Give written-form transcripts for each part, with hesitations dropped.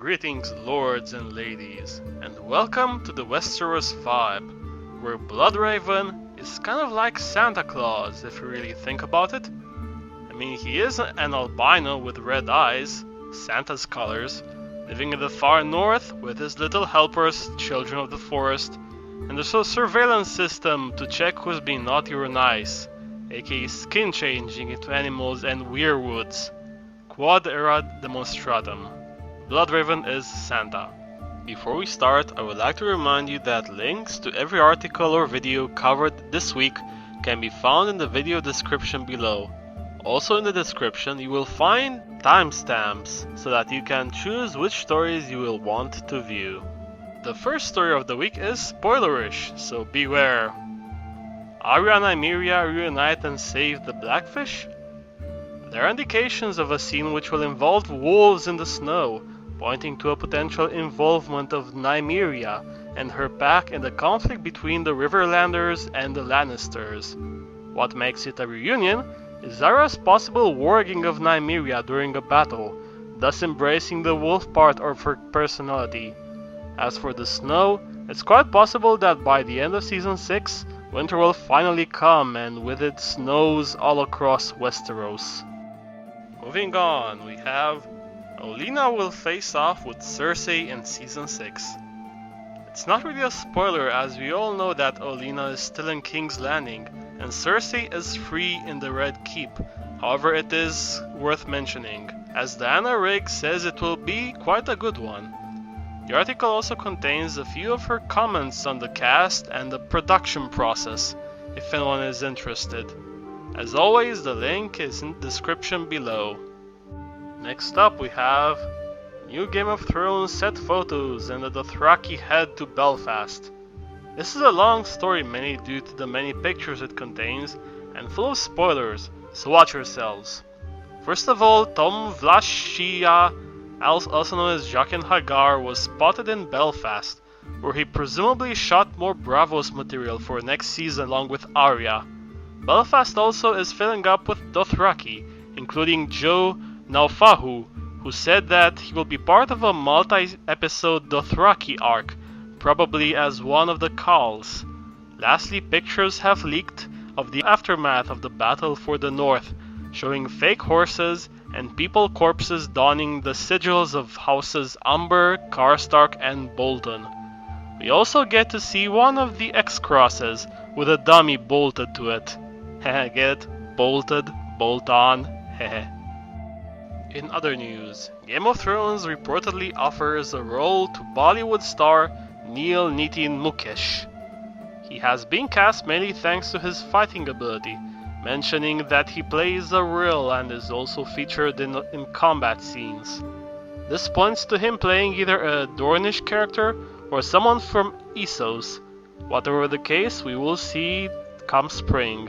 Greetings, lords and ladies, and welcome to the Westeros vibe, where Bloodraven is kind of like Santa Claus if you really think about it. I mean, he is an albino with red eyes, Santa's colors, living in the far north with his little helpers, children of the forest, and there's a surveillance system to check who's being naughty or nice, aka skin changing into animals and weirwoods. Quod erat demonstratum. Bloodraven is Santa. Before we start, I would like to remind you that links to every article or video covered this week can be found in the video description below. Also in the description you will find timestamps so that you can choose which stories you will want to view. The first story of the week is spoilerish, so beware. Arya and Nymeria reunite and save the Blackfish? There are indications of a scene which will involve wolves in the snow, pointing to a potential involvement of Nymeria and her pack in the conflict between the Riverlanders and the Lannisters. What makes it a reunion is Arya's possible warging of Nymeria during a battle, thus embracing the wolf part of her personality. As for the snow, it's quite possible that by the end of Season 6, winter will finally come and with it snows all across Westeros. Moving on, we have Olenna will face off with Cersei in Season 6. It's not really a spoiler as we all know that Olenna is still in King's Landing and Cersei is free in the Red Keep. However, it is worth mentioning, as Diana Rigg says it will be quite a good one. The article also contains a few of her comments on the cast and the production process, if anyone is interested. As always, the link is in the description below. Next up we have new Game of Thrones set photos and the Dothraki head to Belfast. This is a long story mainly due to the many pictures it contains and full of spoilers, so watch yourselves. First of all, Tom Vlashia, also known as Jaqen Hagar, was spotted in Belfast, where he presumably shot more Bravos material for next season along with Arya. Belfast also is filling up with Dothraki, including Joe Naufahu, who said that he will be part of a multi-episode Dothraki arc, probably as one of the Khals. Lastly, pictures have leaked of the aftermath of the battle for the North, showing fake horses and people corpses donning the sigils of houses Umber, Karstark and Bolton. We also get to see one of the X-crosses with a dummy bolted to it. Get it? Bolted, bolt on, heh. In other news, Game of Thrones reportedly offers a role to Bollywood star Neil Nitin Mukesh. He has been cast mainly thanks to his fighting ability, mentioning that he plays a rill and is also featured in combat scenes. This points to him playing either a Dornish character or someone from Essos. Whatever the case, we will see come spring.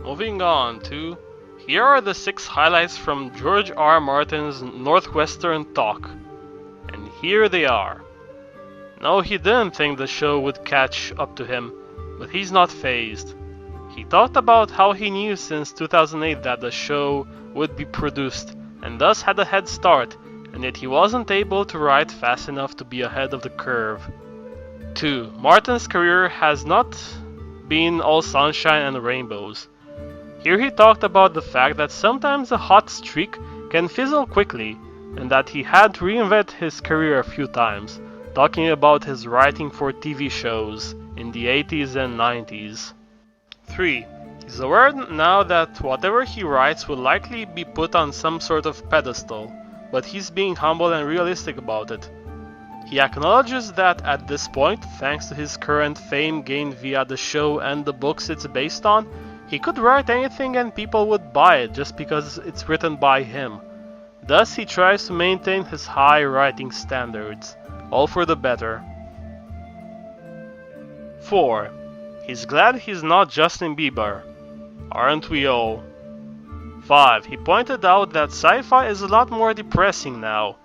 Moving on to, here are the 6 highlights from George R. Martin's Northwestern talk. And here they are. No, he didn't think the show would catch up to him, but he's not fazed. He talked about how he knew since 2008 that the show would be produced, and thus had a head start, and yet he wasn't able to write fast enough to be ahead of the curve. 2. Martin's career has not been all sunshine and rainbows. Here he talked about the fact that sometimes a hot streak can fizzle quickly, and that he had to reinvent his career a few times, talking about his writing for TV shows in the 80s and 90s. 3. He's aware now that whatever he writes will likely be put on some sort of pedestal, but he's being humble and realistic about it. He acknowledges that at this point, thanks to his current fame gained via the show and the books it's based on, he could write anything and people would buy it just because it's written by him. Thus he tries to maintain his high writing standards, all for the better. 4. He's glad he's not Justin Bieber. Aren't we all? 5. He pointed out that sci-fi is a lot more depressing now.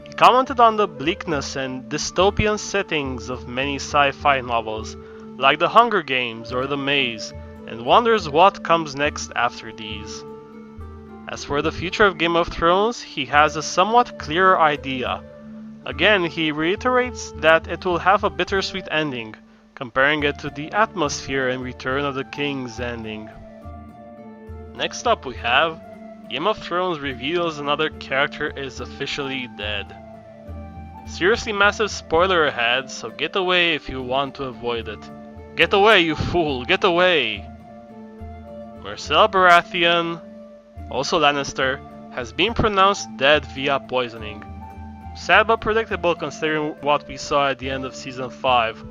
He commented on the bleakness and dystopian settings of many sci-fi novels, like The Hunger Games or The Maze, and wonders what comes next after these. As for the future of Game of Thrones, he has a somewhat clearer idea. Again, he reiterates that it will have a bittersweet ending, comparing it to the atmosphere in Return of the King's ending. Next up we have Game of Thrones reveals another character is officially dead. Seriously massive spoiler ahead, so get away if you want to avoid it. Get away, you fool, get away! Myrcella Baratheon, also Lannister, has been pronounced dead via poisoning. Sad but predictable considering what we saw at the end of Season 5.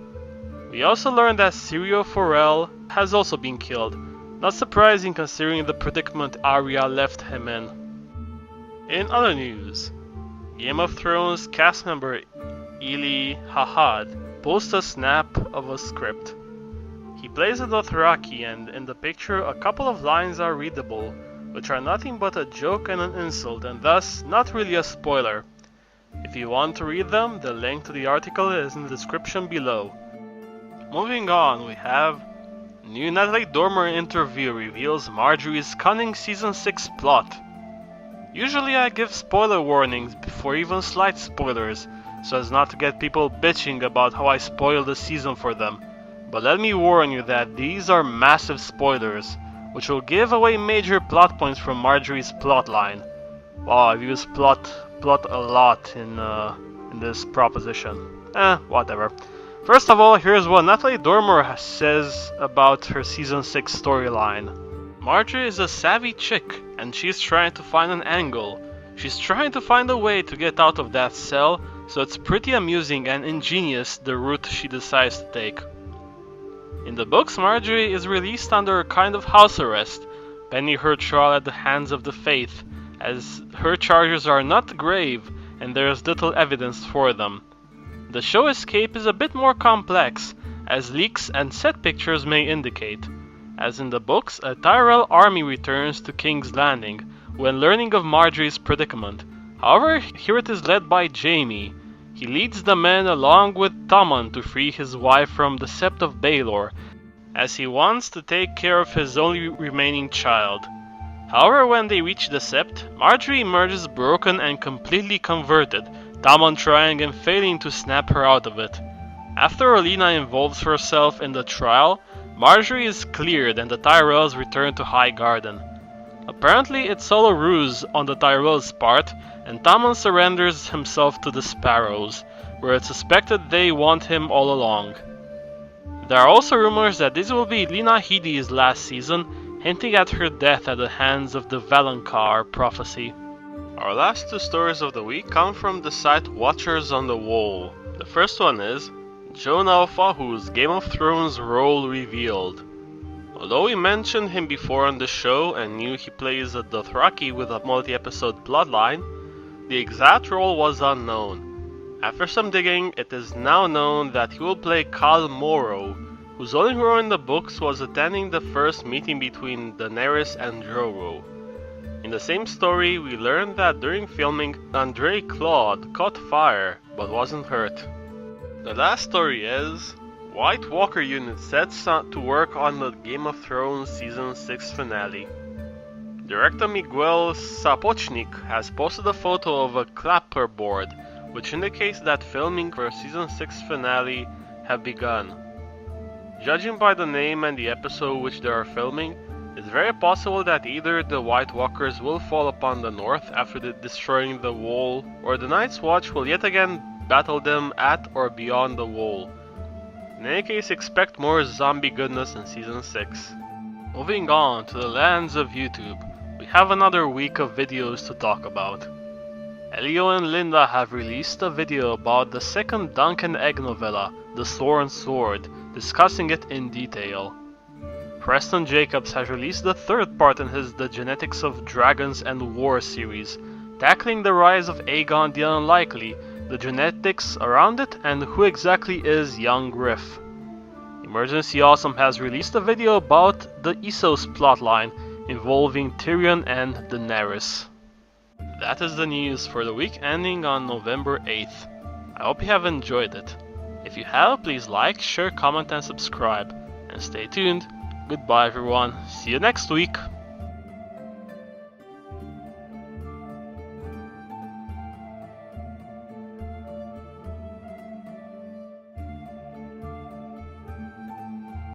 We also learned that Syrio Forel has also been killed. Not surprising considering the predicament Arya left him in. In other news, Game of Thrones cast member Eli Hahad posts a snap of a script. He plays a Dothraki and in the picture a couple of lines are readable, which are nothing but a joke and an insult and thus not really a spoiler. If you want to read them, the link to the article is in the description below. Moving on, we have new Natalie Dormer interview reveals Margaery's cunning Season 6 plot. Usually I give spoiler warnings before even slight spoilers, so as not to get people bitching about how I spoiled the season for them. But let me warn you that these are massive spoilers, which will give away major plot points from Margaery's plotline. Wow, I've used plot a lot in this proposition. Whatever. First of all, here's what Natalie Dormer says about her Season 6 storyline. Margaery is a savvy chick, and she's trying to find an angle. She's trying to find a way to get out of that cell, so it's pretty amusing and ingenious the route she decides to take. In the books, Margaery is released under a kind of house arrest, pending her trial at the hands of the Faith, as her charges are not grave and there is little evidence for them. The show escape is a bit more complex, as leaks and set pictures may indicate. As in the books, a Tyrell army returns to King's Landing when learning of Margaery's predicament. However, here it is led by Jaime. He leads the men along with Tommen to free his wife from the Sept of Baelor, as he wants to take care of his only remaining child. However, when they reach the Sept, Margaery emerges broken and completely converted, Tommen trying and failing to snap her out of it. After Olenna involves herself in the trial, Margaery is cleared and the Tyrells return to High Garden. Apparently it's all a ruse on the Tyrells' part, and Tommen surrenders himself to the Sparrows, where it's suspected they want him all along. There are also rumors that this will be Lena Headey's last season, hinting at her death at the hands of the Valonqar prophecy. Our last two stories of the week come from the site Watchers on the Wall. The first one is Naufahu's Game of Thrones role revealed. Although we mentioned him before on the show and knew he plays a Dothraki with a multi-episode bloodline, the exact role was unknown. After some digging, it is now known that he will play Khal Moro, whose only role in the books was attending the first meeting between Daenerys and Jorah. In the same story, we learned that during filming, MacLeod caught fire but wasn't hurt. The last story is White Walker unit sets to work on the Game of Thrones Season 6 finale. Director Miguel Sapochnik has posted a photo of a clapperboard, which indicates that filming for Season 6 finale have begun. Judging by the name and the episode which they are filming, it's very possible that either the White Walkers will fall upon the north after destroying the wall, or the Night's Watch will yet again battle them at or beyond the wall. In any case, expect more zombie goodness in Season 6. Moving on to the lands of YouTube, we have another week of videos to talk about. Elio and Linda have released a video about the second Dunk and Egg novella, The Sworn Sword, discussing it in detail. Preston Jacobs has released the third part in his The Genetics of Dragons and War series, tackling the rise of Aegon the Unlikely, the genetics around it, and who exactly is young Griff. Emergency Awesome has released a video about the Essos plotline involving Tyrion and Daenerys. That is the news for the week ending on November 8th. I hope you have enjoyed it. If you have, please like, share, comment and subscribe. And stay tuned. Goodbye everyone, see you next week!